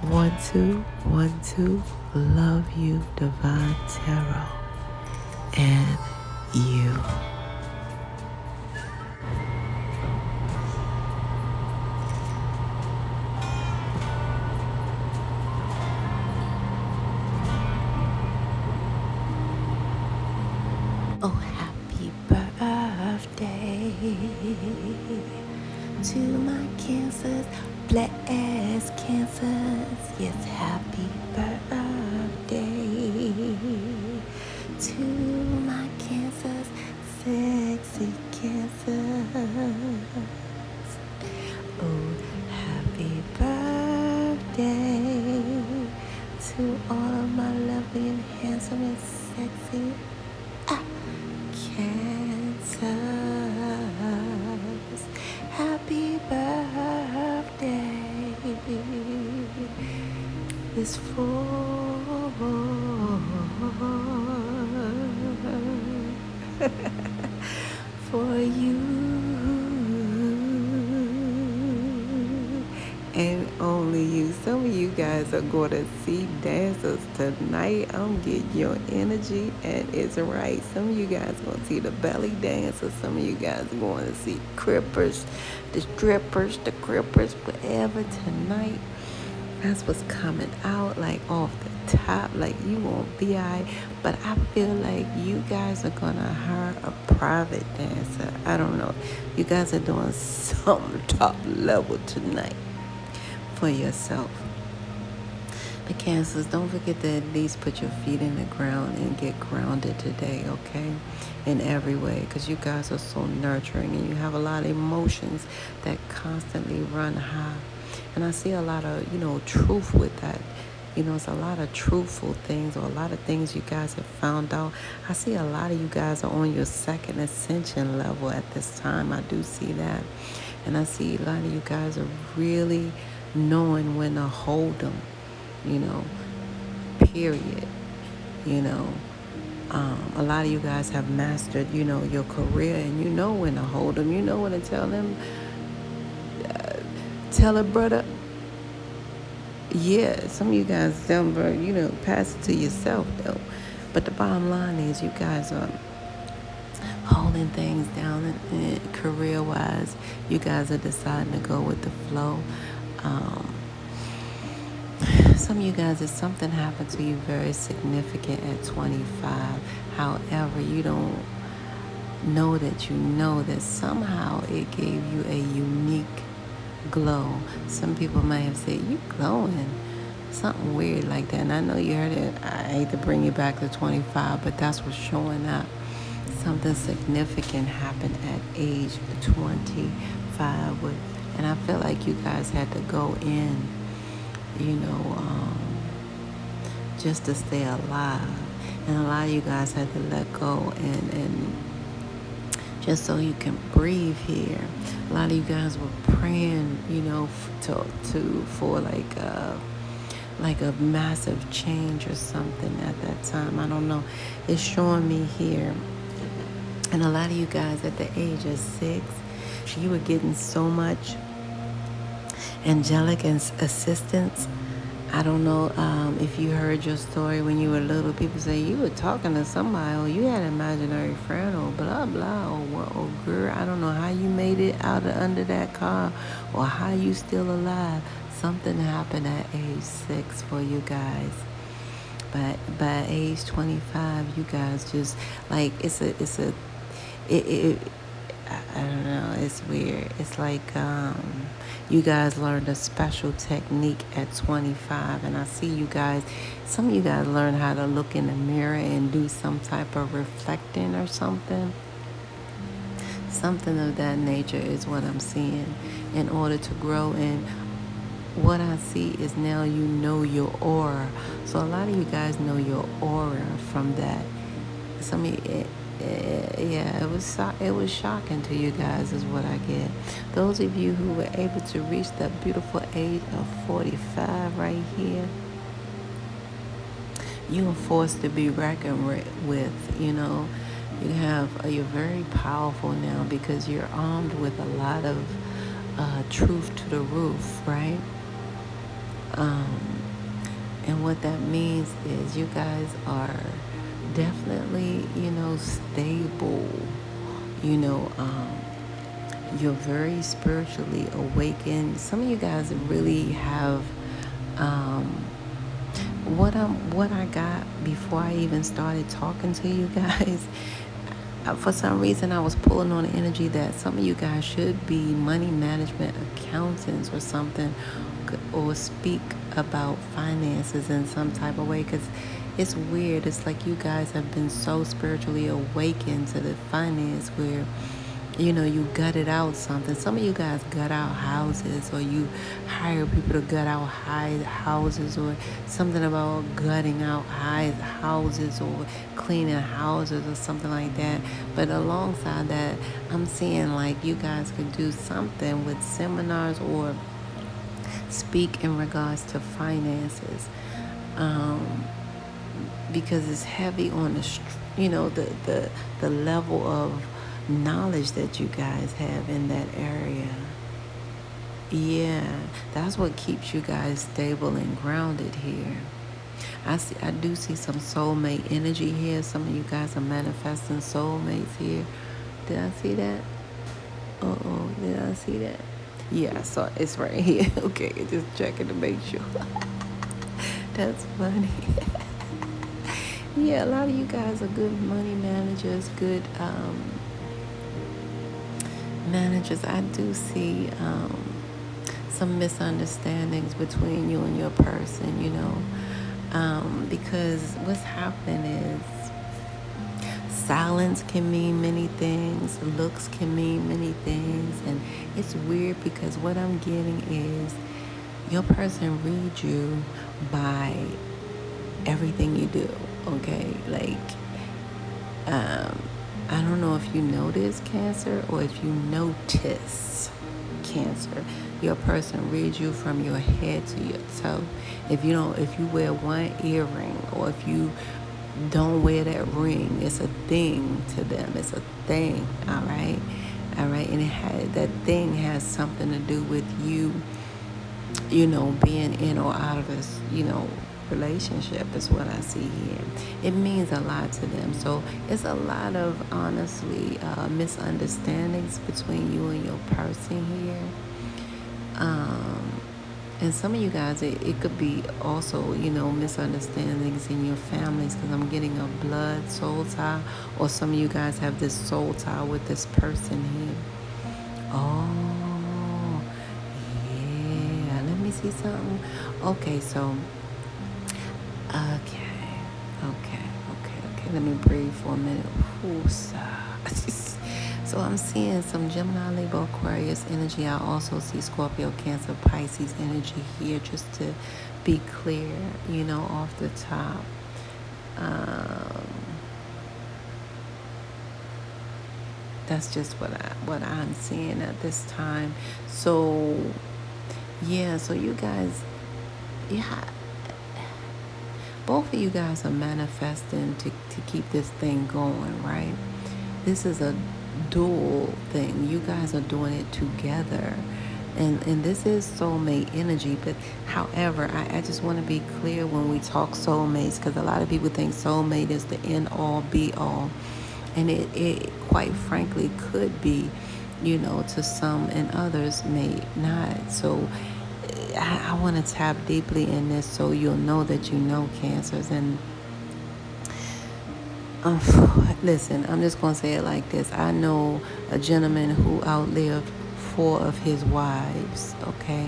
1 2 1 2. Love you, Divine Tarot, and you. Oh, happy birthday to my cancers, blessed cancers. Yes, happy birthday to my cancers, sexy cancers. Oh, happy birthday to all of my lovely and handsome and sexy cancers. Happy birthday is for you and only you. Some of you guys are going to see dancers tonight. I'm getting your energy, and it's right. Some of you guys are going to see the belly dancers. Some of you guys are going to see crippers, the strippers, the crippers, whatever tonight. That's what's coming out, like off the top. Like, you won't be alright, but I feel like you guys are gonna hire a private dancer. I don't know. You guys are doing some top level tonight for yourself. The Cancers, don't forget to at least put your feet in the ground and get grounded today, okay? In every way, because you guys are so nurturing and you have a lot of emotions that constantly run high. And I see a lot of, truth with that. It's a lot of truthful things, or a lot of things you guys have found out. I see a lot of you guys are on your second ascension level at this time. I do see that. And I see a lot of you guys are really knowing when to hold them, period. A lot of you guys have mastered, your career, and you know when to hold them. You know when to tell them, tell a brother, yeah, some of you guys don't, pass it to yourself, though. But the bottom line is you guys are holding things down career-wise. You guys are deciding to go with the flow. Some of you guys, if something happened to you very significant at 25, however, you don't know that somehow it gave you a unique glow. Some people might have said, you glowing, something weird like that. And I know you heard it. I hate to bring you back to 25, but that's what's showing up. Something significant happened at age 25 and I feel like you guys had to go in, just to stay alive. And a lot of you guys had to let go and just so you can breathe here. A lot of you guys were praying, for like a massive change or something at that time. I don't know. It's showing me here. And a lot of you guys at the age of 6, you were getting so much angelic assistance. I don't know if you heard your story when you were little. People say you were talking to somebody, or you had an imaginary friend, or blah, blah, or girl, I don't know how you made it out of under that car, or how you still alive. Something happened at age 6 for you guys. But by age 25, you guys just, like, I don't know, it's weird. It's like you guys learned a special technique at 25, and I see you guys, some of you guys learn how to look in the mirror and do some type of reflecting or something. Something of that nature is what I'm seeing in order to grow. And what I see is now you know your aura. So a lot of you guys know your aura from that. Some of you, it was shocking to you guys is what I get. Those of you who were able to reach that beautiful age of 45 right here, you are forced to be reckoned with. You're very powerful now because you're armed with a lot of truth to the roof, right? And what that means is you guys are definitely, stable. You know, you're very spiritually awakened. Some of you guys really have um, what I got before I even started talking to you guys. For some reason, I was pulling on the energy that some of you guys should be money management accountants or something, or speak about finances in some type of way, because it's weird. It's like you guys have been so spiritually awakened to the finance where you gutted out something. Some of you guys gut out houses, or you hire people to gut out houses, or something about gutting out houses, or cleaning houses, or something like that. But alongside that, I'm seeing like you guys could do something with seminars or speak in regards to finances, because it's heavy on the level of knowledge that you guys have in that area. Yeah, that's what keeps you guys stable and grounded here. I do see some soulmate energy here. Some of you guys are manifesting soulmates here. Did I see that? Did I see that? Yeah, I saw it's right here. Okay, just checking to make sure. That's funny. Yeah, a lot of you guys are good money managers, good managers. I do see some misunderstandings between you and your person, because what's happening is silence can mean many things, looks can mean many things, and it's weird because what I'm getting is your person reads you by everything you do, okay? Like, I don't know if you notice Cancer, or if you notice Cancer. Your person reads you from your head to your toe. If you wear one earring, or if you don't wear that ring, it's a thing to them. It's a thing, all right? And that thing has something to do with you, being in or out of this, relationship is what I see here. It means a lot to them. So it's a lot of, honestly, misunderstandings between you and your person here. And some of you guys, it could be also, misunderstandings in your families, because I'm getting a blood soul tie, or some of you guys have this soul tie with this person here. Oh, yeah. Let me see something. Okay, so Okay. Let me breathe for a minute. So I'm seeing some Gemini, Libra, Aquarius energy. I also see Scorpio, Cancer, Pisces energy here, just to be clear, off the top. That's just what I'm seeing at this time. So, yeah. So you guys, yeah. Both of you guys are manifesting to keep this thing going, right? This is a dual thing. You guys are doing it together. And this is soulmate energy. But however, I just want to be clear when we talk soulmates, because a lot of people think soulmate is the end all be all. And it quite frankly could be, to some, and others may not. So I want to tap deeply in this so you'll know that you know Cancers. And listen, I'm just going to say it like this. I know a gentleman who outlived 4 of his wives, okay?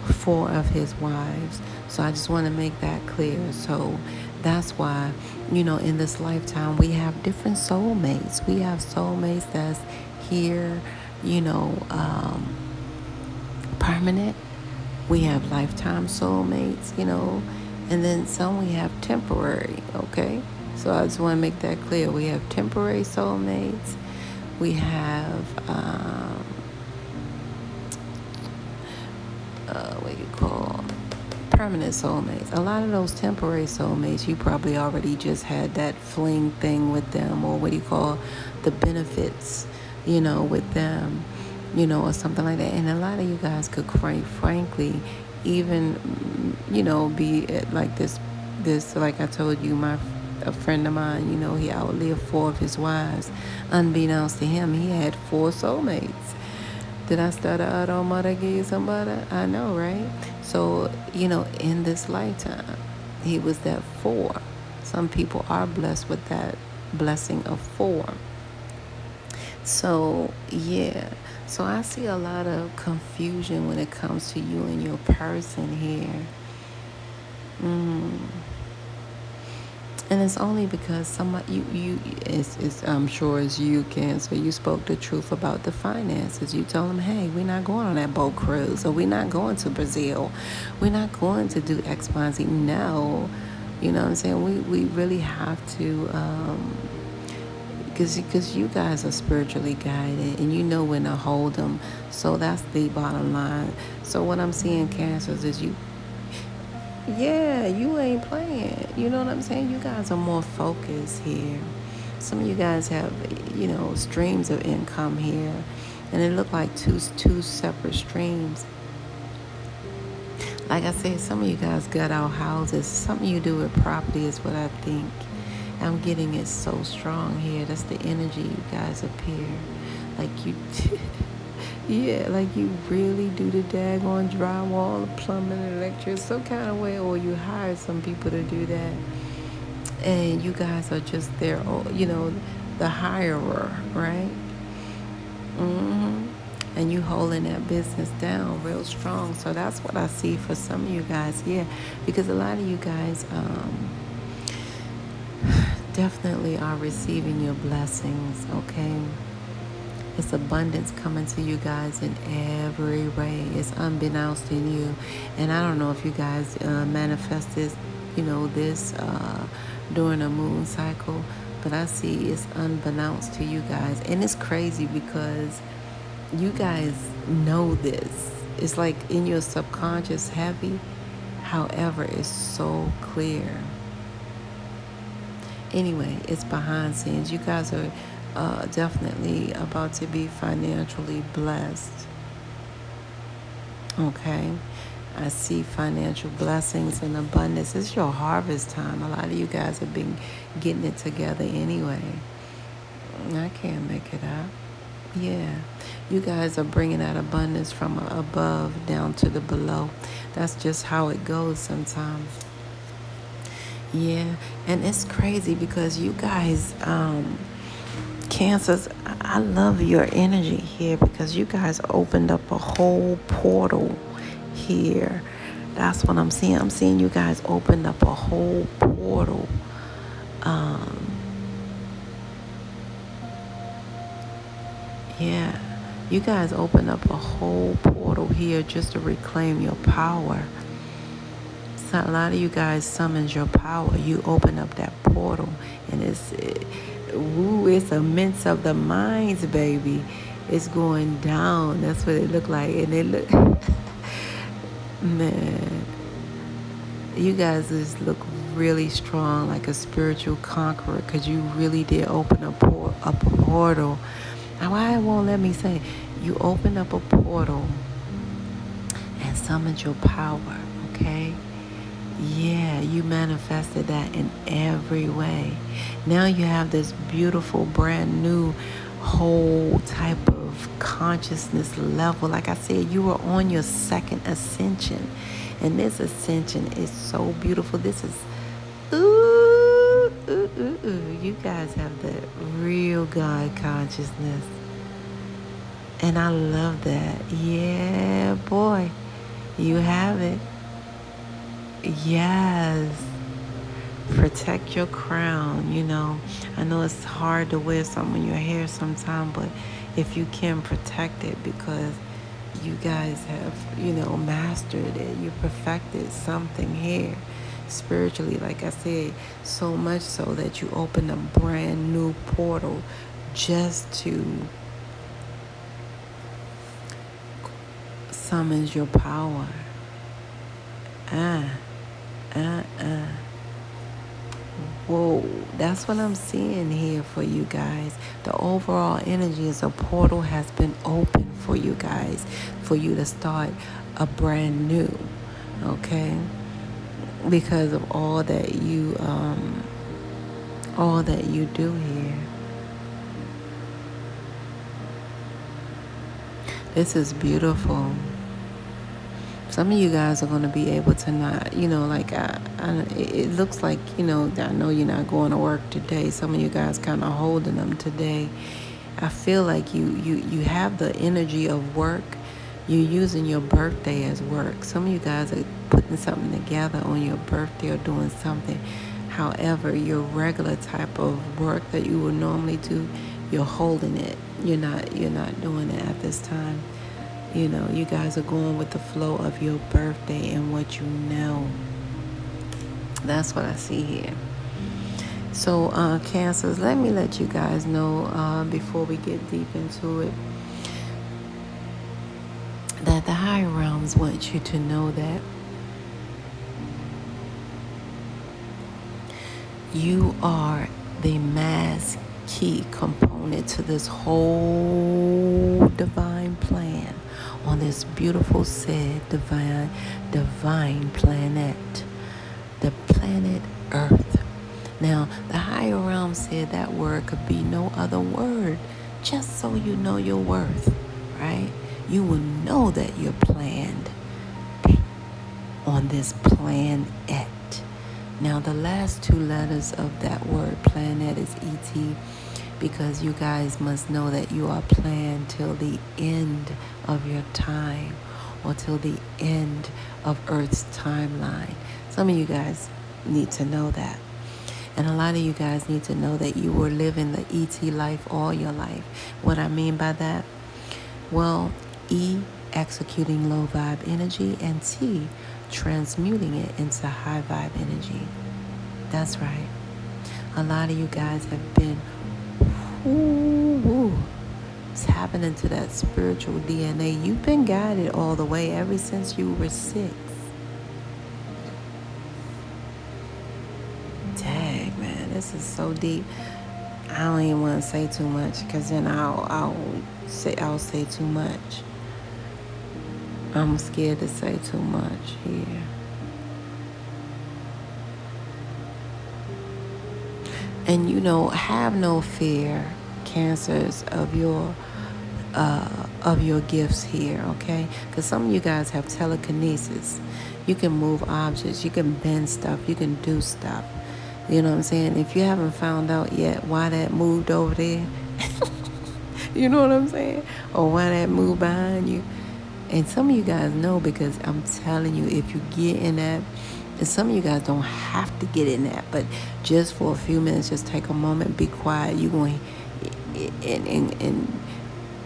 4 of his wives. So I just want to make that clear. So that's why, in this lifetime, we have different soulmates. We have soulmates that's here, permanent. We have lifetime soulmates, and then some we have temporary, okay? So I just want to make that clear. We have temporary soulmates. We have, permanent soulmates. A lot of those temporary soulmates, you probably already just had that fling thing with them, or the benefits, with them, or something like that. And a lot of you guys could, quite frankly, even, be like this, like I told you, a friend of mine, he outlived 4 of his wives. Unbeknownst to him, he had 4 soulmates. Did I start out on mother give you somebody? I know, right? So, in this lifetime, he was that 4. Some people are blessed with that blessing of 4. So, yeah. So I see a lot of confusion when it comes to you and your person here. And it's only because somebody it's I'm sure it's you, Cancer. You spoke the truth about the finances. You told them, hey, we're not going on that boat cruise, or we're not going to Brazil, we're not going to do X, Y, and Z. No, you know what I'm saying. We really have to, because you guys are spiritually guided, and you know when to hold them. So that's the bottom line. So what I'm seeing, Cancers, is you ain't playing. You know what I'm saying? You guys are more focused here. Some of you guys have, streams of income here. And it looked like two separate streams. Like I said, some of you guys gut out houses. Something you do with property is what I think. I'm getting it so strong here. That's the energy you guys appear. Like you... Yeah, like you really do the daggone drywall, plumbing, electric, some kind of way, or you hire some people to do that. And you guys are just there, the hirer, right? And you holding that business down real strong. So that's what I see for some of you guys, yeah. Because a lot of you guys definitely are receiving your blessings, okay? It's abundance coming to you guys in every way. It's unbeknownst to you. And I don't know if you guys manifest this, this during a moon cycle. But I see it's unbeknownst to you guys. And it's crazy because you guys know this. It's like in your subconscious heavy. However, it's so clear. Anyway, it's behind scenes. You guys are definitely about to be financially blessed. Okay, I see financial blessings and abundance. It's your harvest time. A lot of you guys have been getting it together anyway. I can't make it up. Yeah, you guys are bringing that abundance from above down to the below. That's just how it goes sometimes. Yeah, and it's crazy because you guys, Cancers, I love your energy here because you guys opened up a whole portal here. That's what I'm seeing. I'm seeing you guys opened up a whole portal. Yeah, you guys opened up a whole portal here just to reclaim your power. So a lot of you guys summons your power. You open up that portal, and it's a mince of the minds, baby. It's going down. That's what it looked like, and it look, man. You guys just look really strong, like a spiritual conqueror, because you really did open up a portal. Now, why it won't let me say you opened up a portal and summoned your power. Okay. Yeah, you manifested that in every way. Now you have this beautiful, brand new, whole type of consciousness level. Like I said, you were on your second ascension. And this ascension is so beautiful. This is, ooh. You guys have that real God consciousness. And I love that. Yeah, boy, you have it. Yes. Protect your crown, I know it's hard to wear something in your hair sometimes, but if you can, protect it, because you guys have, mastered it. You perfected something here spiritually, like I said, so much so that you open a brand new portal just to summon your power. Whoa, that's what I'm seeing here for you guys. The overall energy is a portal has been opened for you guys, for you to start a brand new. okay? Because of all that you do here. This is beautiful. Some of you guys are going to be able to not, like, it looks like, I know you're not going to work today. Some of you guys kind of holding them today. I feel like you have the energy of work. You're using your birthday as work. Some of you guys are putting something together on your birthday or doing something. However, your regular type of work that you would normally do, you're holding it. You're not doing it at this time. You guys are going with the flow of your birthday and what you know. That's what I see here. So, Cancers, let me let you guys know before we get deep into it that the higher realms want you to know that you are the mass key component to this whole divine plan on this beautiful said divine planet, the planet Earth. Now, the higher realm said that word could be no other word, just so you know your worth, right? You will know that you're planned on this planet. Now, the last two letters of that word planet is ET, because you guys must know that you are planned till the end of your time, or till the end of Earth's timeline. Some of you guys need to know that. And a lot of you guys need to know that you were living the ET life all your life. What I mean by that? Well, E, executing low vibe energy, and T, transmuting it into high vibe energy. That's right. A lot of you guys have been tapping into that spiritual DNA. You've been guided all the way ever since you were 6. Dang, man, this is so deep. I don't even want to say too much, because then I'll say too much. I'm scared to say too much here. And have no fear, Cancers, of your gifts here, okay? Because some of you guys have telekinesis. You can move objects, you can bend stuff, you can do stuff. You know what I'm saying? If you haven't found out yet why that moved over there, you know what I'm saying? Or why that moved behind you. And some of you guys know, because I'm telling you, if you get in that, and some of you guys don't have to get in that, but just for a few minutes, just take a moment, be quiet. You're going and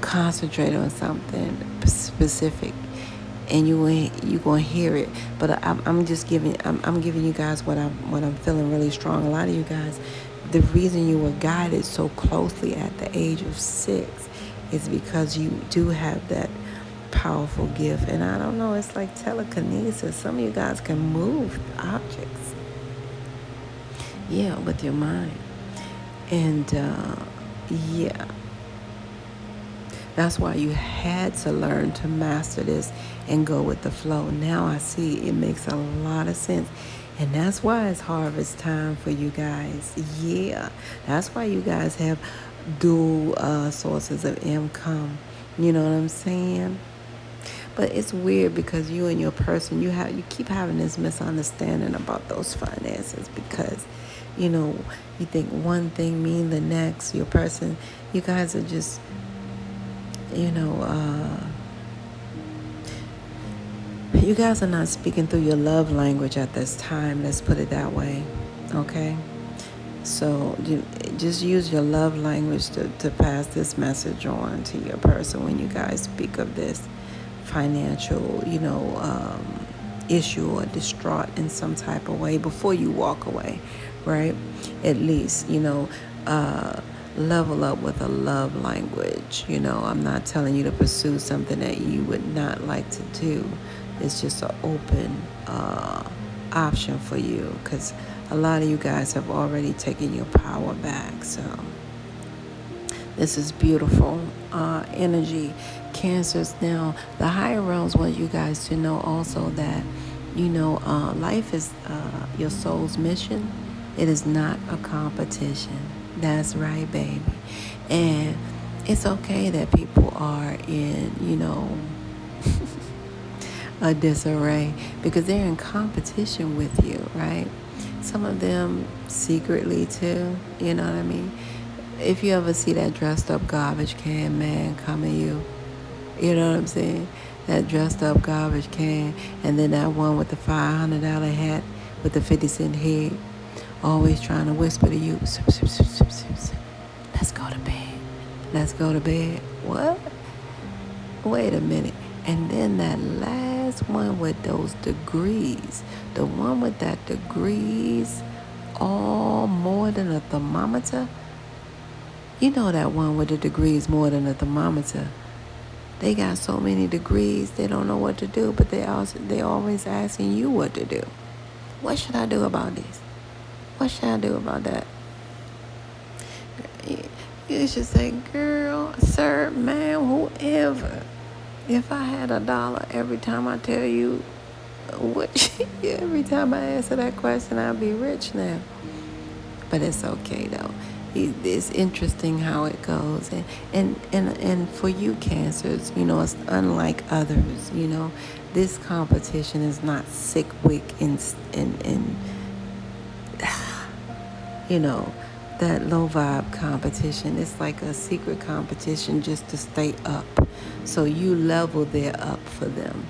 concentrate on something specific, and you're going to hear it. But I'm giving you guys what I'm feeling really strong. A lot of you guys, the reason you were guided so closely at the age of 6 is because you do have that powerful gift. And I don't know, it's like telekinesis. Some of you guys can move objects, with your mind. And that's why you had to learn to master this and go with the flow. Now I see it makes a lot of sense. And that's why it's harvest time for you guys. That's why you guys have dual sources of income. You know what I'm saying? But it's weird, because you and your person, you keep having this misunderstanding about those finances, because you think one thing mean the next. Your person, you guys are just you guys are not speaking through your love language at this time. Let's put it that way. Okay? So just use your love language to pass this message on to your person when you guys speak of this financial, issue, or distraught in some type of way before you walk away, right? At least, level up with a love language. I'm not telling you to pursue something that you would not like to do. It's just an open option for you, because a lot of you guys have already taken your power back. So this is beautiful energy, Cancers. Now, the higher realms want you guys to know also that Life is your soul's mission. It is not a competition. That's right, baby. And it's okay that people are in, a disarray because they're in competition with you, right? Some of them secretly too, you know what I mean? If you ever see that dressed up garbage can man coming you know what I'm saying? That dressed up garbage can, and then that one with the $500 hat with the 50-cent head, always trying to whisper to you, "Sip, sip, sip, sip, sip, sip. Let's go to bed. Let's go to bed." What? Wait a minute. And then that last one with those degrees, the one with that degrees, all more than a thermometer. You know that one with the degrees more than a thermometer. They got so many degrees, they don't know what to do, but they always asking you what to do. What should I do about this? What should I do about that? You should say, girl, sir, man, whoever. If I had $1 every time I tell you every time I answer that question, I'd be rich now. But it's okay though. It's interesting how it goes, and for you cancers, it's unlike others. This competition is not sick, wick, and that low vibe competition. It's like a secret competition just to stay up. So you level their up for them.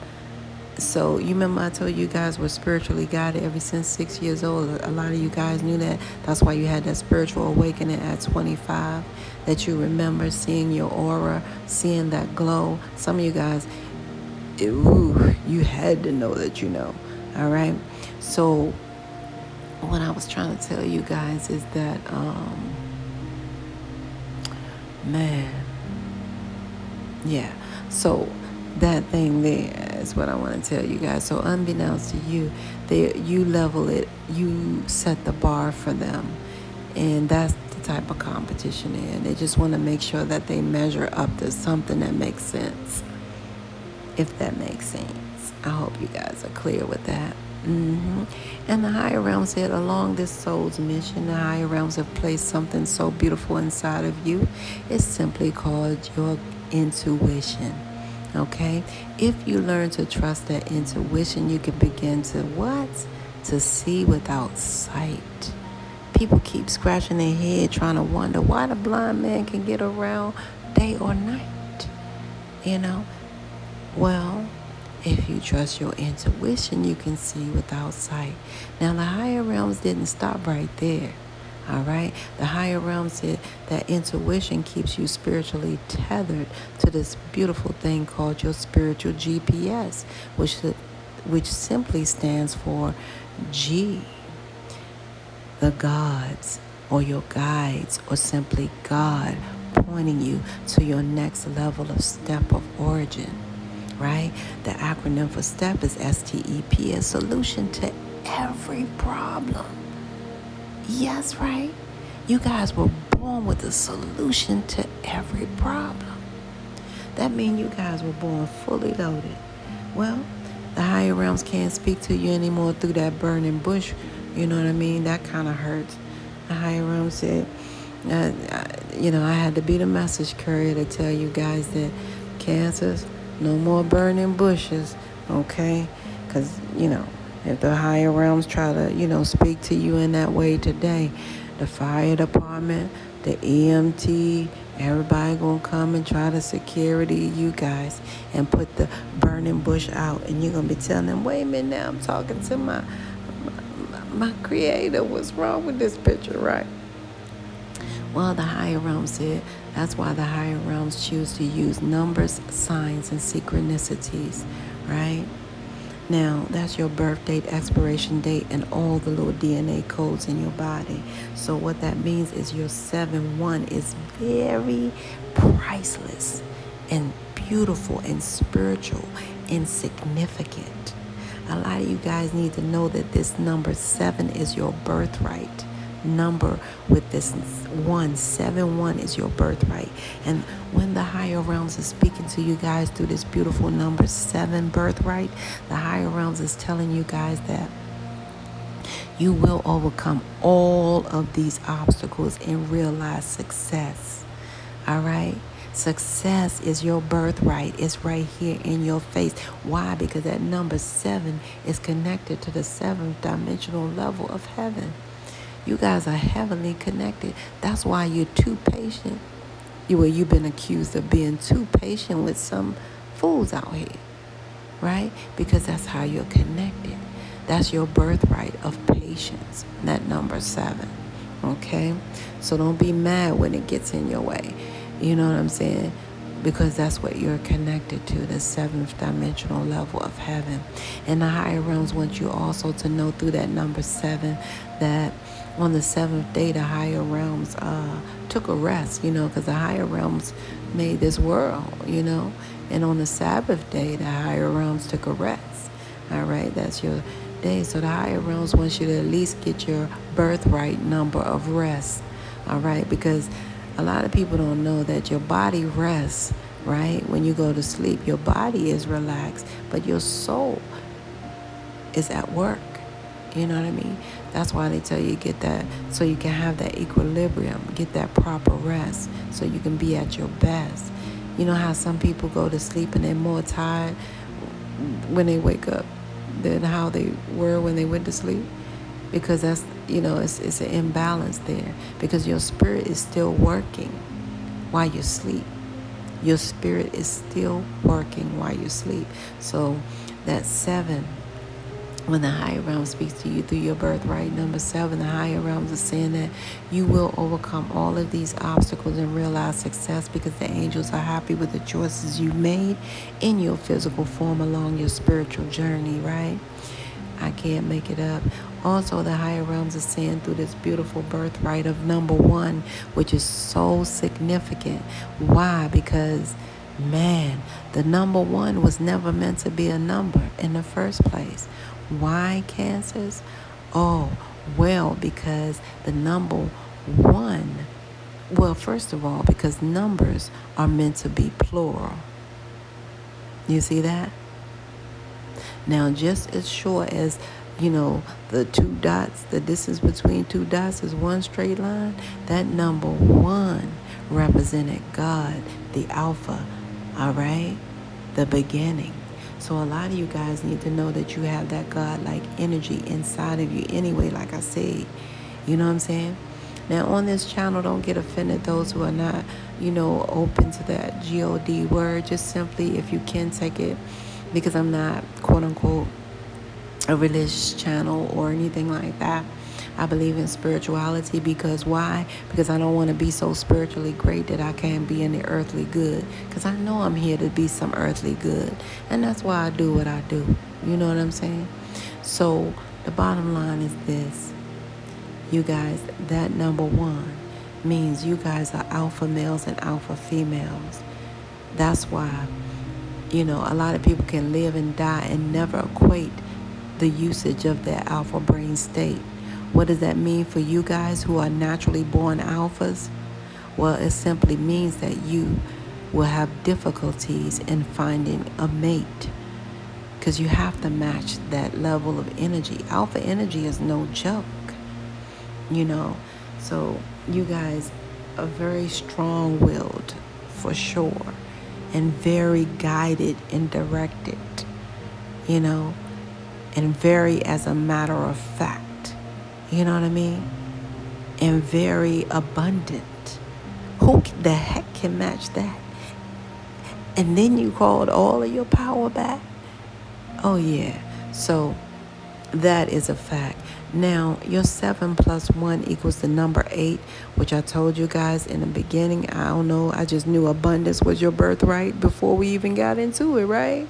So you remember I told you guys were spiritually guided ever since 6 years old. A lot of you guys knew that. That's why you had that spiritual awakening at 25, that you remember seeing your aura, seeing that glow. Some of you guys, you had to know that you know. All right. So what I was trying to tell you guys is that, so that thing there is what I want to tell you guys. So unbeknownst to you, you level it, you set the bar for them, and that's the type of competition there. They just want to make sure that they measure up to something that makes sense, if that makes sense. I hope you guys are clear with that. And the higher realms said, along this soul's mission, the higher realms have placed something so beautiful inside of you. It's simply called your intuition. Okay? If you learn to trust that intuition, you can begin to what? To see without sight. People keep scratching their head trying to wonder why the blind man can get around day or night. Well, if you trust your intuition, you can see without sight. Now, the higher realms didn't stop right there. All right? The higher realms said that intuition keeps you spiritually tethered to this beautiful thing called your spiritual GPS, which simply stands for G. The gods, or your guides, or simply God pointing you to your next level of step of origin. Right? The acronym for STEP is STEP, a solution to every problem. Yes, right? You guys were born with a solution to every problem. That means you guys were born fully loaded. Well, the higher realms can't speak to you anymore through that burning bush. You know what I mean? That kind of hurts. The higher realms said, I had to be the message courier to tell you guys that cancers, no more burning bushes, okay? Because, if the higher realms try to, speak to you in that way today, the fire department, the EMT, everybody gonna come and try to security you guys and put the burning bush out. And you're gonna be telling them, wait a minute now, I'm talking to my creator. What's wrong with this picture, right? Well, the higher realms said that's why the higher realms choose to use numbers, signs, and synchronicities, right? Now, that's your birth date, expiration date, and all the little DNA codes in your body. So what that means is your 7-1 is very priceless and beautiful and spiritual and significant. A lot of you guys need to know that this number 7 is your birthright. number with this 171 is your birthright. And when the higher realms is speaking to you guys through this beautiful number 7 birthright, the higher realms is telling you guys that you will overcome all of these obstacles and realize success. All right? Success is your birthright. It's right here in your face. Why? Because that number 7 is connected to the 7th dimensional level of heaven. You guys are heavenly connected. That's why you're too patient. You've been accused of being too patient with some fools out here, right? Because that's how you're connected. That's your birthright of patience, that number 7, okay? So don't be mad when it gets in your way. You know what I'm saying? Because that's what you're connected to, the 7th dimensional level of heaven. And the higher realms want you also to know through that number 7 that on the 7th day, the higher realms took a rest, because the higher realms made this world, And on the Sabbath day, the higher realms took a rest. All right, that's your day. So the higher realms want you to at least get your birthright number of rest. All right, because a lot of people don't know that your body rests, right? When you go to sleep, your body is relaxed, but your soul is at work. You know what I mean? That's why they tell you get that, so you can have that equilibrium, get that proper rest, so you can be at your best. You know how some people go to sleep and they're more tired when they wake up than how they were when they went to sleep? Because that's, it's an imbalance there, because your spirit is still working while you sleep. Your spirit is still working while you sleep. So that 7, when the higher realm speaks to you through your birthright number 7, the higher realms are saying that you will overcome all of these obstacles and realize success, because the angels are happy with the choices you made in your physical form along your spiritual journey, right? I can't make it up. Also, the higher realms are saying through this beautiful birthright of number 1, which is so significant. Why? Because, man, the number 1 was never meant to be a number in the first place. Why, Cancers? Oh, well, because the number 1, well, first of all, because numbers are meant to be plural. You see that? Now, just as sure as, the 2 dots, the distance between 2 dots is one straight line, that number 1 represented God, the Alpha, all right? The beginning. So a lot of you guys need to know that you have that God-like energy inside of you anyway, like I said. You know what I'm saying? Now, on this channel, don't get offended, those who are not, open to that God word. Just simply, if you can, take it, because I'm not, quote-unquote, a religious channel or anything like that. I believe in spirituality. Because why? Because I don't want to be so spiritually great that I can't be any earthly good. Because I know I'm here to be some earthly good. And that's why I do what I do. You know what I'm saying? So the bottom line is this. You guys, that number 1 means you guys are alpha males and alpha females. That's why, a lot of people can live and die and never equate the usage of their alpha brain state. What does that mean for you guys who are naturally born alphas? Well, it simply means that you will have difficulties in finding a mate, because you have to match that level of energy. Alpha energy is no joke, So you guys are very strong-willed, for sure, and very guided and directed, and very as a matter of fact, you know what I mean? And very abundant. Who the heck can match that? And then you called all of your power back? Oh, yeah. So that is a fact. Now, your 7 plus 1 equals the number 8, which I told you guys in the beginning. I don't know. I just knew abundance was your birthright before we even got into it, right?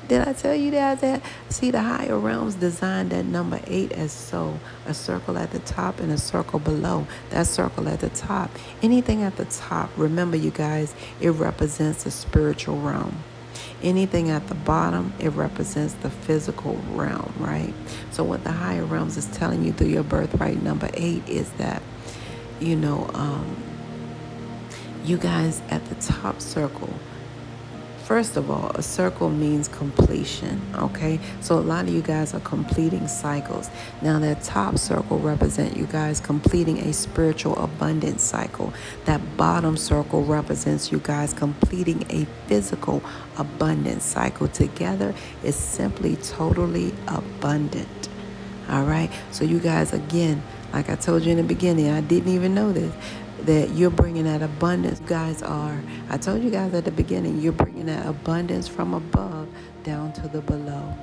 Did I tell you that? See, the higher realms designed that number 8 as so. A circle at the top and a circle below. That circle at the top. Anything at the top, remember, you guys, it represents the spiritual realm. Anything at the bottom, it represents the physical realm, right? So what the higher realms is telling you through your birthright number 8 is that, you know, you guys at the top circle, first of all, a circle means completion, okay? So a lot of you guys are completing cycles. Now that top circle represents you guys completing a spiritual abundance cycle. That bottom circle represents you guys completing a physical abundance cycle. Together is simply totally abundant. All right? So you guys, again, like I told you in the beginning, I didn't even know this, that you're bringing that abundance. You guys are, I told you guys at the beginning, you're bringing that abundance from above down to the below.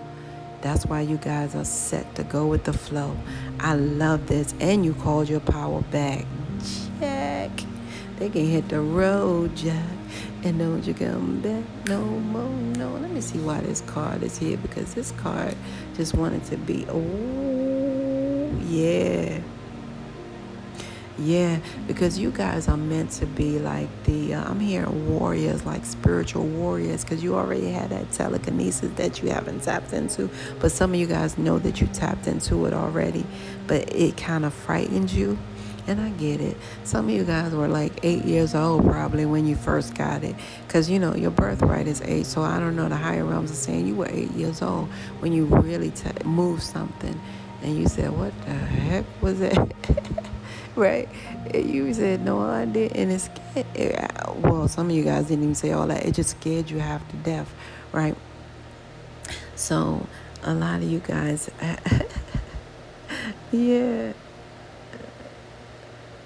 That's why you guys are set to go with the flow. I love this. And you called your power back. Check. They can hit the road, Jack. And don't you come back no more. No. Let me see why this card is here. Because this card just wanted to be, oh, yeah. Yeah, because you guys are meant to be like I'm hearing warriors, like spiritual warriors, because you already had that telekinesis that you haven't tapped into. But some of you guys know that you tapped into it already, but it kind of frightened you. And I get it. Some of you guys were like 8 years old probably when you first got it. Because, you know, your birthright is 8. So I don't know, the higher realms are saying you were 8 years old when you really moved something. And you said, what the heck was that? Right? And you said, no, I didn't. And it scared, well, some of you guys didn't even say all that. It just scared you half to death, right? So a lot of you guys, yeah.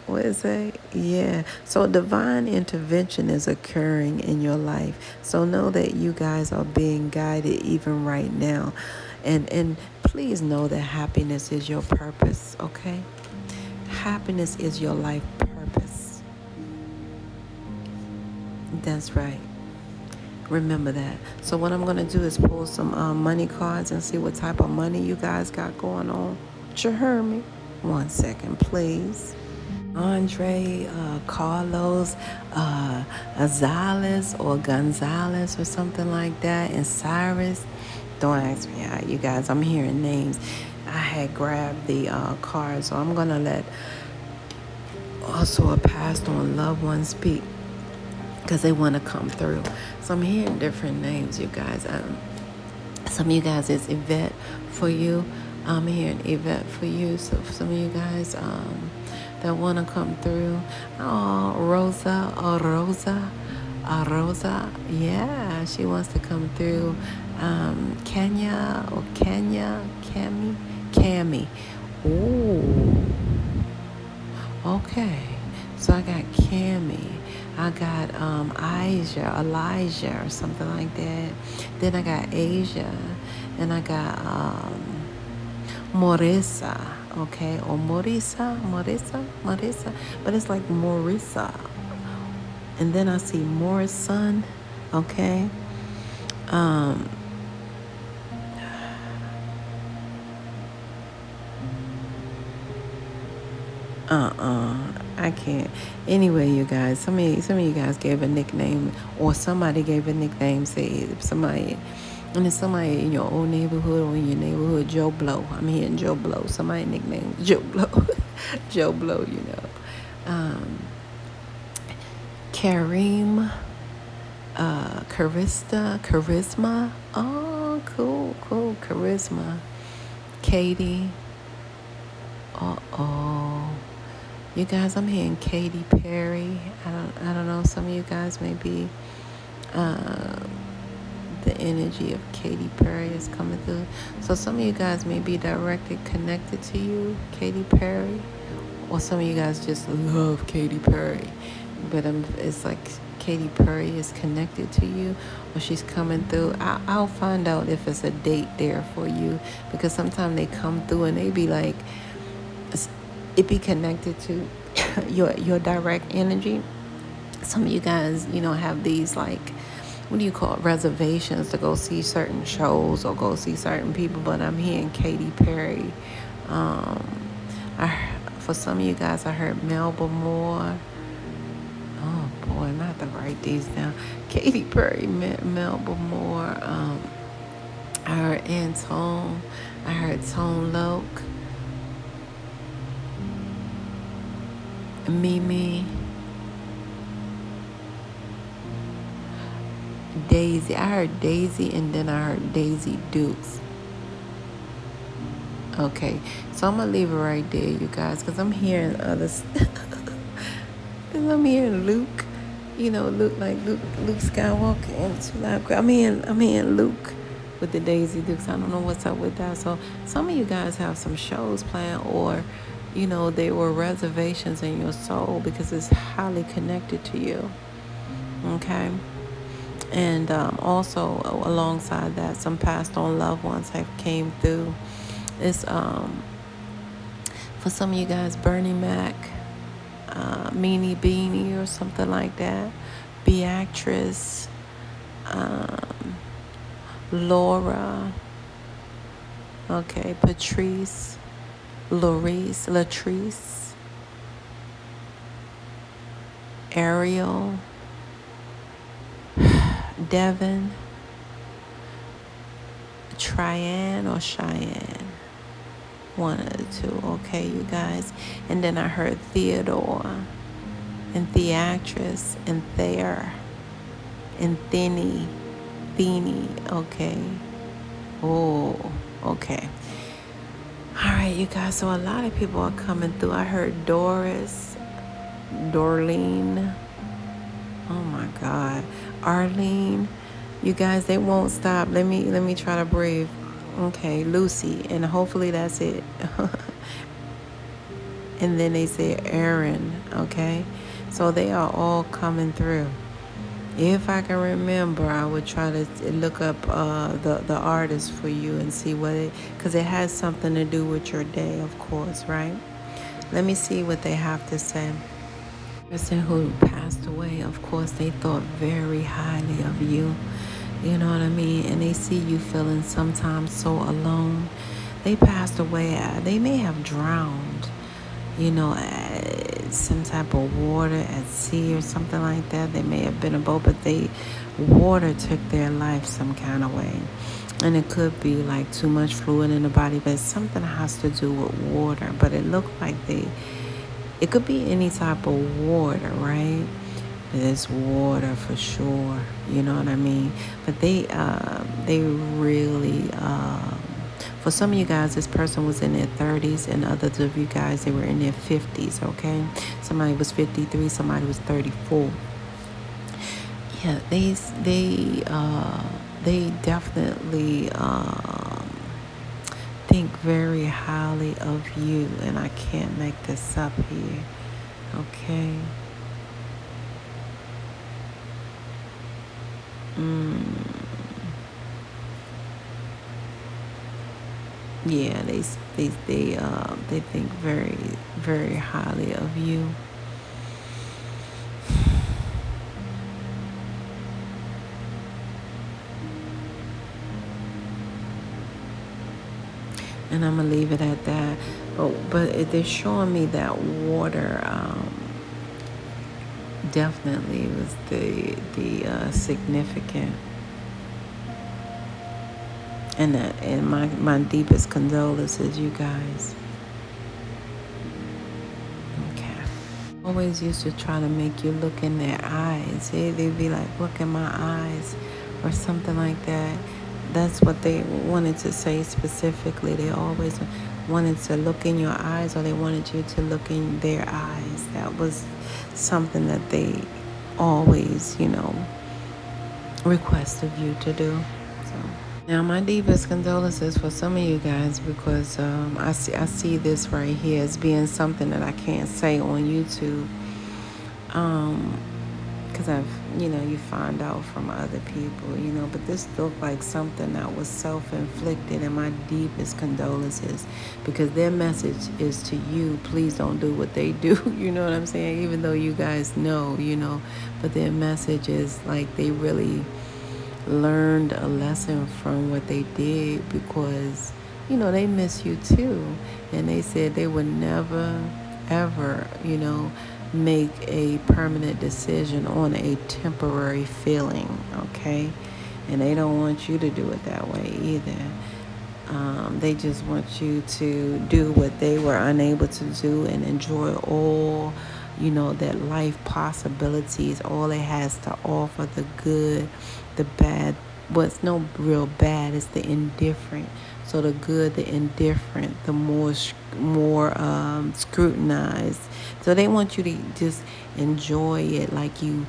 What is it? Yeah. So divine intervention is occurring in your life. So know that you guys are being guided even right now. And please know that happiness is your purpose, okay? Happiness is your life purpose. That's right. Remember that. So what I'm going to do is pull some money cards and see what type of money you guys got going on. You heard me? 1 second, please. Andre, Carlos, Azales or Gonzalez or something like that, and Cyrus. Don't ask me how, you guys. I'm hearing names. I had grabbed the card, so I'm going to let also a passed on loved one speak because they want to come through. So I'm hearing different names, you guys. Some of you guys is Yvette for you. I'm hearing Yvette for you. So some of you guys that want to come through. Oh, Rosa, Rosa. Yeah, she wants to come through. Kenya, Cami. Ooh. Okay. So I got Cami. I got Elijah or something like that. Then I got Asia. And I got Marissa. Okay. Or Marissa. But it's like Marissa. And then I see Morrison. Okay. I can't. Anyway, you guys, some of you guys gave a nickname, or somebody gave a nickname, say somebody, and it's somebody in your old neighborhood or in your neighborhood, Joe Blow. I'm hearing Joe Blow. Somebody nicknamed Joe Blow. Joe Blow, you know. Kareem, Charisma. Oh, cool. Charisma. Katie. You guys, I'm hearing Katy Perry. I don't know. Some of you guys may be the energy of Katy Perry is coming through. So some of you guys may be directly connected to you, Katy Perry, or some of you guys just love Katy Perry. But it's like Katy Perry is connected to you, or she's coming through. I'll find out if it's a date there for you, because sometimes they come through and they be like, it be connected to your direct energy. Some of you guys, have these like, what do you call it, reservations to go see certain shows or go see certain people. But I'm hearing Katy Perry. For some of you guys, I heard Melba Moore. Oh boy, not to write these down. Katy Perry, Melba Moore. I heard Antone. I heard Tone Loc, Mimi, Daisy. I heard Daisy, and then I heard Daisy Dukes. Okay, so I'm gonna leave it right there, you guys, because I'm hearing others. Because I'm hearing Luke, Luke Skywalker and Too Loud. I'm hearing Luke with the Daisy Dukes. I don't know what's up with that. So some of you guys have some shows planned, or they were reservations in your soul because it's highly connected to you. Okay. And also alongside that, some passed on loved ones have came through. It's for some of you guys, Bernie Mac, Meanie Beanie or something like that, Beatrice, Laura, okay, Patrice, Latrice, Ariel, Devin, Tryanne or Cheyenne. One of the two, okay, you guys. And then I heard Theodore and Theatrice and Thayer and Thinny, okay. Oh, okay. All right, you guys. So a lot of people are coming through. I heard Doris, Dorleen. Oh my God, Arlene. You guys, they won't stop. Let me try to breathe. Okay, Lucy, and hopefully that's it. And then they say Aaron, okay? So they are all coming through. If I can remember, I would try to look up the artist for you and see because it has something to do with your day, of course, right? Let me see what they have to say. The person who passed away, of course, they thought very highly of you. You know what I mean? And they see you feeling sometimes so alone. They passed away. They may have drowned, some type of water at sea or something like that. They may have been a boat, but water took their life some kind of way. And it could be like too much fluid in the body, but something has to do with water. But it looked like it could be any type of water, right? It's water for sure, you know what I mean? But they really, for some of you guys, this person was in their 30s, and others of you guys, they were in their 50s, okay? Somebody was 53, somebody was 34. Yeah, they definitely think very highly of you, and I can't make this up here, okay? Yeah, they think very, very highly of you. And I'm gonna leave it at that. But they're showing me that water definitely was the significant. And my deepest condolences, you guys. Okay. Always used to try to make you look in their eyes. They'd be like, look in my eyes, or something like that. That's what they wanted to say specifically. They always wanted to look in your eyes, or they wanted you to look in their eyes. That was something that they always, request of you to do. So now, my deepest condolences for some of you guys, because I see this right here as being something that I can't say on YouTube, because you find out from other people, but this looked like something that was self-inflicted, and my deepest condolences, because their message is to you, please don't do what they do, you know what I'm saying, even though you guys know, but their message is like they really learned a lesson from what they did, because they miss you too, and they said they would never ever make a permanent decision on a temporary feeling, okay? And they don't want you to do it that way either. They just want you to do what they were unable to do and enjoy all, that life possibilities, all it has to offer, the good, the bad. What's no real bad is the indifferent. So the good, the indifferent, the more scrutinized. So they want you to just enjoy it like you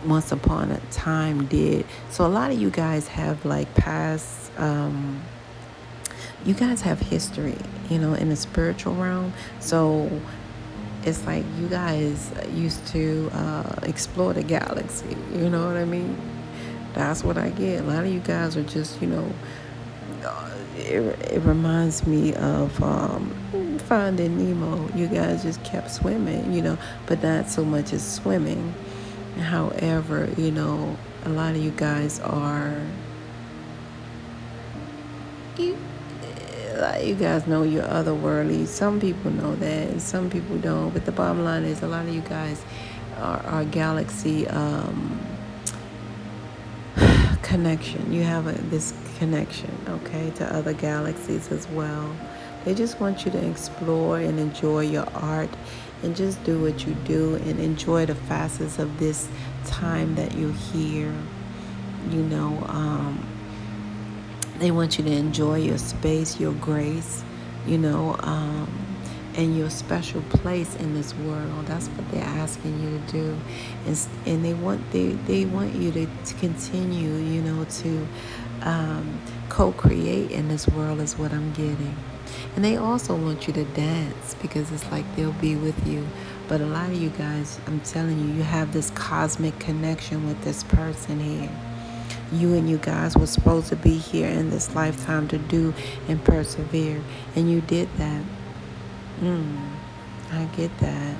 once upon a time did. So a lot of you guys have like past. You guys have history, in the spiritual realm. So it's like you guys used to explore the galaxy. You know what I mean? That's what I get. A lot of you guys are just, it reminds me of Finding Nemo. You guys just kept swimming, but not so much as swimming. However, a lot of you guys are, you guys know you're otherworldly. Some people know that, and some people don't. But the bottom line is, a lot of you guys are galaxy connection. You have this connection, okay, to other galaxies as well. They just want you to explore and enjoy your art and just do what you do and enjoy the facets of this time that you're here. They want you to enjoy your space, your grace, and your special place in this world. That's what they're asking you to do, and they want you to continue, to co-create in this world is what I'm getting. And they also want you to dance because it's like they'll be with you. But a lot of you guys, I'm telling you, you have this cosmic connection with this person here. You and you guys were supposed to be here in this lifetime to do and persevere. And you did that. I get that.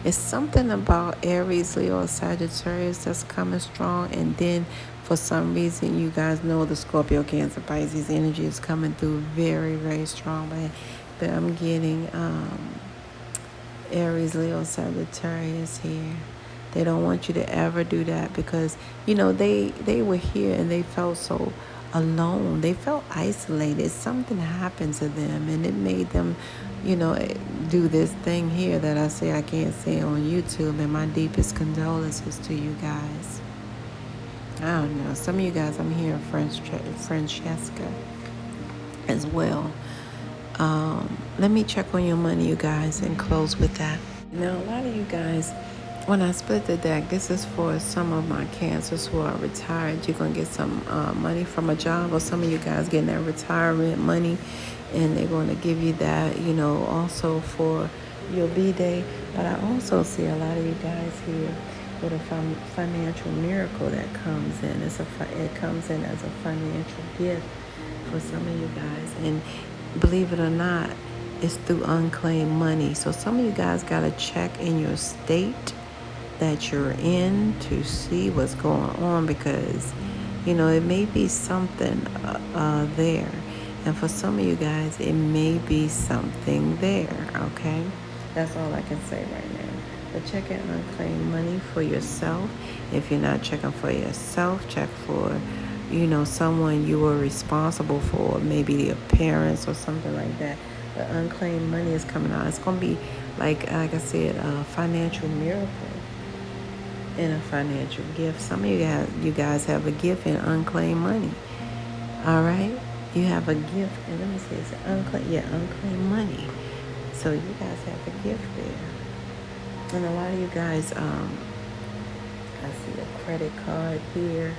It's something about Aries, Leo, or Sagittarius that's coming strong. And then for some reason, you guys know the Scorpio, Cancer, Pisces energy is coming through very, very strong. But I'm getting Aries, Leo, Sagittarius here. They don't want you to ever do that because, they were here and they felt so alone. They felt isolated. Something happened to them and it made them, do this thing here that I say I can't say on YouTube. And my deepest condolences to you guys. I don't know. Some of you guys, I'm hearing Francesca as well. Let me check on your money, you guys, and close with that. Now, a lot of you guys, when I split the deck, this is for some of my Cancers who are retired. You're going to get some money from a job, or some of you guys getting that retirement money, and they're going to give you that, also for your B-Day. But I also see a lot of you guys here with a financial miracle that comes in. It comes in as a financial gift for some of you guys. And believe it or not, it's through unclaimed money. So some of you guys got to check in your state that you're in to see what's going on because, it may be something there. And for some of you guys, it may be something there, okay? That's all I can say right now. But check in unclaimed money for yourself. If you're not checking for yourself, check for someone you were responsible for, maybe their parents or something like that. The unclaimed money is coming out. It's going to be, like I said, a financial miracle and a financial gift. Some of you guys have a gift in unclaimed money. All right? You have a gift, and let me see, it's unclaimed money. So you guys have a gift there. And a lot of you guys, I see a credit card here.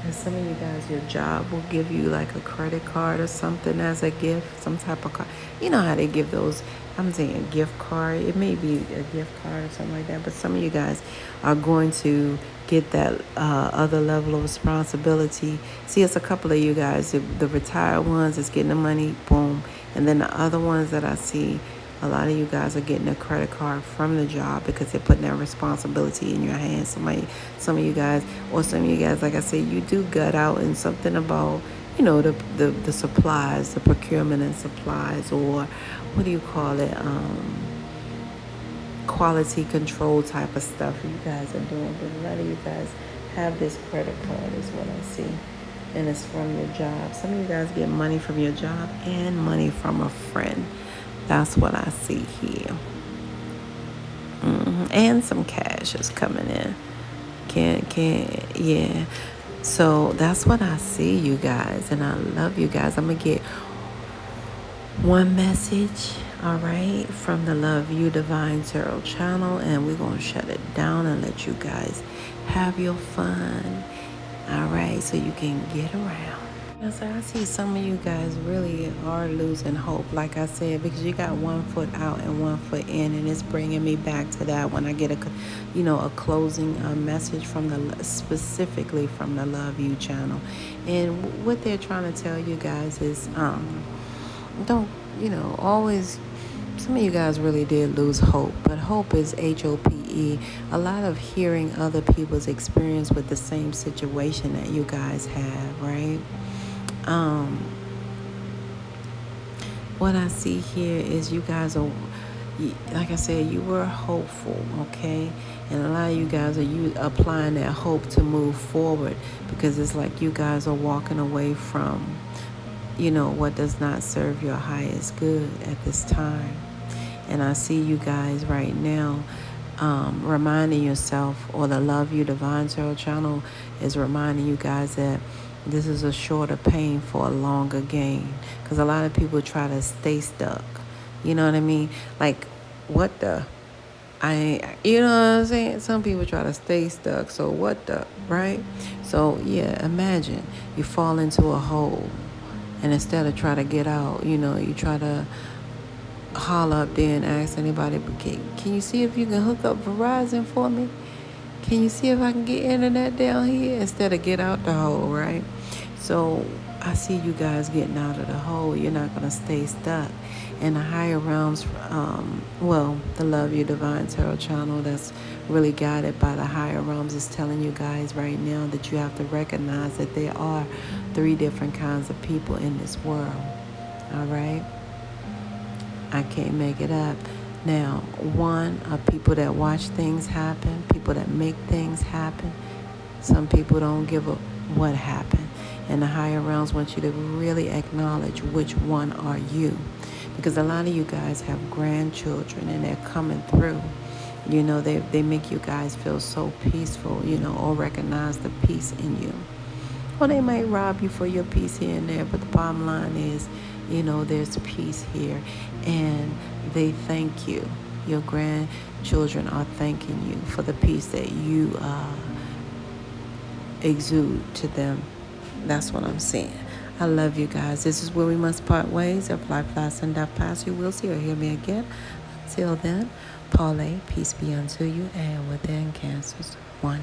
And some of you guys, your job will give you like a credit card or something as a gift, some type of card. You know how they give those, I'm saying a gift card. It may be a gift card or something like that. But some of you guys are going to get that other level of responsibility. See, it's a couple of you guys. The retired ones is getting the money, boom. And then the other ones that I see, a lot of you guys are getting a credit card from the job because they're putting that responsibility in your hands. Some of you guys, like I said, you do gut out and something about, the supplies, the procurement and supplies, or what do you call it? Quality control type of stuff you guys are doing. But a lot of you guys have this credit card is what I see. And it's from your job. Some of you guys get money from your job and money from a friend. That's what I see here. And some cash is coming in. Yeah. So that's what I see, you guys. And I love you guys. I'm going to get one message, all right, from the Love You Divine Tarot channel, and we're going to shut it down and let you guys have your fun, all right, so you can get around. Yes, I see some of you guys really are losing hope, like I said, because you got one foot out and one foot in, and it's bringing me back to that when I get a closing message from specifically from the Love You channel. And what they're trying to tell you guys is, don't, always, some of you guys really did lose hope, but hope is HOPE. A lot of hearing other people's experience with the same situation that you guys have, right? What I see here is you guys are, like I said, you were hopeful, okay? And a lot of you guys are applying that hope to move forward, because it's like you guys are walking away from what does not serve your highest good at this time. And I see you guys right now reminding yourself, or the Love You Divine Tarot channel is reminding you guys that this is a shorter pain for a longer gain. Because a lot of people try to stay stuck. You know what I mean? Like, what the? You know what I'm saying? Some people try to stay stuck. So what the, right? So, yeah, imagine you fall into a hole. And instead of try to get out, you try to holler up there and ask anybody, can you see if you can hook up Verizon for me? Can you see if I can get internet down here? Instead of get out the hole, right? So I see you guys getting out of the hole. You're not going to stay stuck. And the higher realms, the Love You Divine Tarot channel that's really guided by the higher realms is telling you guys right now that you have to recognize that there are 3 different kinds of people in this world. All right? I can't make it up. Now, 1 are people that watch things happen, people that make things happen. Some people don't give a what happened. And the higher realms want you to really acknowledge which one are you. Because a lot of you guys have grandchildren and they're coming through. They make you guys feel so peaceful, or recognize the peace in you. Or they might rob you for your peace here and there, but the bottom line is, there's peace here. And they thank you. Your grandchildren are thanking you for the peace that you exude to them. That's what I'm saying. I love you guys. This is where we must part ways. If life lasts and death pass, you will see or hear me again. Until then, Paulay, peace be unto you, and within Cancers, 1.